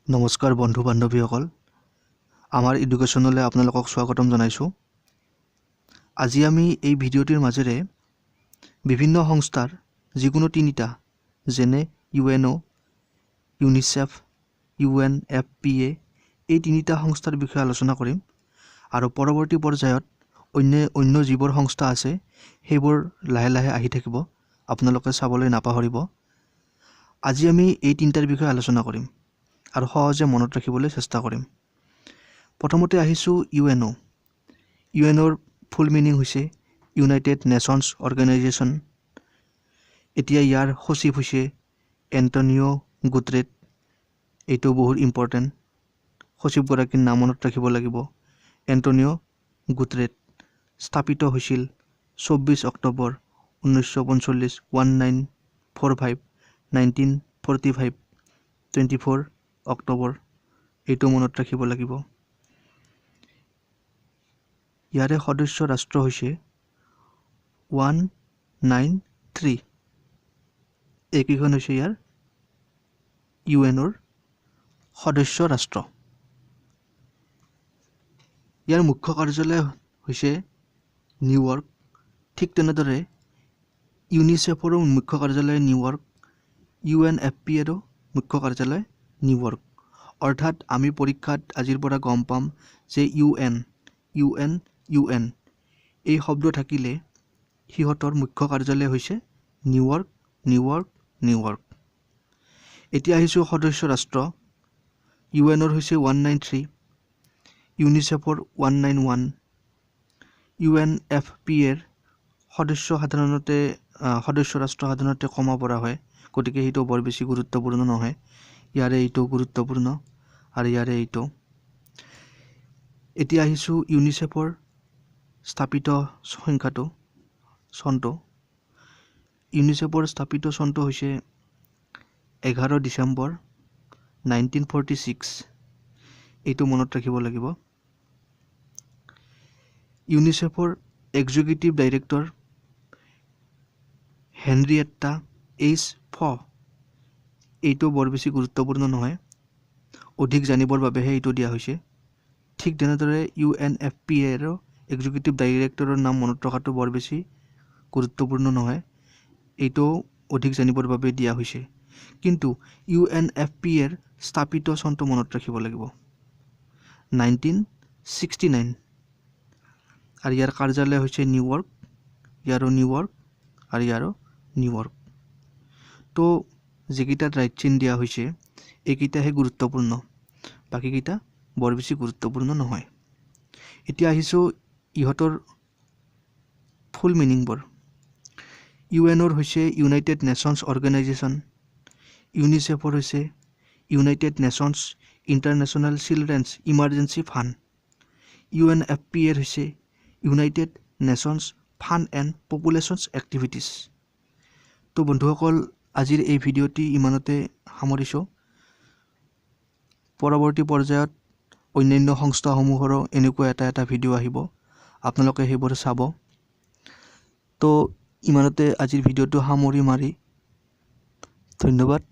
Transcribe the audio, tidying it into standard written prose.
নমস্কাৰ বন্ধু বান্ধৱীসকল, আমাৰ এডুকেশ্যনলৈ আপোনালোকক স্বাগতম জনাইছোঁ। আজি আমি এই ভিডিঅ'টিৰ মাজেৰে বিভিন্ন সংস্থাৰ যিকোনো তিনিটা যেনে UNO, UNICEF, UNFPA এই তিনিটা সংস্থাৰ বিষয়ে আলোচনা কৰিম আৰু পৰৱৰ্তী পৰ্যায়ত অন্য যিবোৰ সংস্থা আছে সেইবোৰ লাহে লাহে আহি থাকিব, আপোনালোকে চাবলৈ নাপাহৰিব। আজি আমি এই তিনিটাৰ বিষয়ে আলোচনা কৰিম আৰু সহজে মনত ৰাখিবলৈ চেষ্টা কৰিম। প্ৰথমতে আহিছোঁ UNO। UNOৰ ফুল মিনিং হৈছে ইউনাইটেড নেশ্যনছ অৰ্গেনাইজেশ্যন। এতিয়া ইয়াৰ সচিব হৈছে এণ্টনিঅ' গুটেৰেছ। এইটো বহুত ইম্পৰ্টেণ্ট, সচিবগৰাকীৰ নাম মনত ৰাখিব লাগিব, এণ্টনিঅ' গুটেৰেছ। স্থাপিত হৈছিল 24 অক্টোবৰ 1945, 1945, 24 অক্টোবৰ, এইটো মনত ৰাখিব লাগিব। ইয়াৰে সদস্য ৰাষ্ট্ৰ হৈছে 193। এইকেইখন হৈছে ইয়াৰ UNOৰ সদস্য ৰাষ্ট্ৰ। ইয়াৰ মুখ্য কাৰ্যালয় হৈছে নিউয়ৰ্ক। ঠিক তেনেদৰে ইউনিচেফৰো মুখ্য কাৰ্যালয় নিউয়ৰ্ক, UNFPAৰো মুখ্য কাৰ্যালয় নিউয়ৰ্ক। অৰ্থাৎ আমি পৰীক্ষাত আজিৰ পৰা গম পাম যে UN এই শব্দ থাকিলে সিহঁতৰ মুখ্য কাৰ্যালয় হৈছে নিউয়ৰ্ক। এতিয়া আহিছোঁ সদস্য ৰাষ্ট্ৰ। UNOৰ হৈছে 193, ইউনিচেফৰ 191, UNFPAৰ সদস্য ৰাষ্ট্ৰ সাধাৰণতে কমা পৰা হয়, গতিকে সেইটো বৰ বেছি গুৰুত্বপূৰ্ণ নহয়। ইয়াৰে এইটো গুৰুত্বপূৰ্ণ আৰু ইয়াৰে এইটো। এতিয়া আহিছোঁ ইউনিচেফৰ স্থাপিত চনটো। ইউনিচেফৰ স্থাপিত চনটো হৈছে 11 ডিচেম্বৰ 1946। এইটো মনত ৰাখিব লাগিব। ইউনিচেফৰ এক্সিকিউটিভ ডাইৰেক্টৰ হেনৰিয়েট্টা এইচ ফ। এইটো বৰ বেছি গুৰুত্বপূৰ্ণ নহয়, অধিক জানিবৰ বাবেহে এইটো দিয়া হৈছে। ঠিক তেনেদৰে UNFPAৰো এক্সিকিউটিভ ডাইৰেক্টৰৰ নাম মনত ৰখাটো বৰ বেছি গুৰুত্বপূৰ্ণ নহয়, এইটো অধিক জানিবৰ বাবে দিয়া হৈছে। কিন্তু UNFPAৰ স্থাপিত চনটো মনত ৰাখিব লাগিব, 1969। আৰু ইয়াৰ কাৰ্যালয় হৈছে নিউয়ৰ্ক, ইয়াৰো নিউয়ৰ্ক। তো যিকেইটাত ৰাইট চিন দিয়া হৈছে এইকেইটাহে গুৰুত্বপূৰ্ণ, বাকীকেইটা বৰ বেছি গুৰুত্বপূৰ্ণ নহয়। এতিয়া আহিছোঁ ইহঁতৰ ফুল মিনিংবোৰ। UNOৰ হৈছে ইউনাইটেড নেশ্যনছ অৰ্গেনাইজেশ্যন, ইউনিচেফৰ হৈছে United Nations International Children's Emergency Fund, UNFPAৰ হৈছে United Nations Fund and populations activities. তো বন্ধুসকল, আজিৰ এই ভিডিঅ'টি ইমানতে সামৰিছোঁ। পৰৱৰ্তী পৰ্যায়ত অন্যান্য সংস্থাসমূহৰো এনেকুৱা এটা ভিডিঅ' আহিব, আপোনালোকে সেইবোৰ চাব। তো ইমানতে আজিৰ ভিডিঅ'টো সামৰি মাৰি ধন্যবাদ।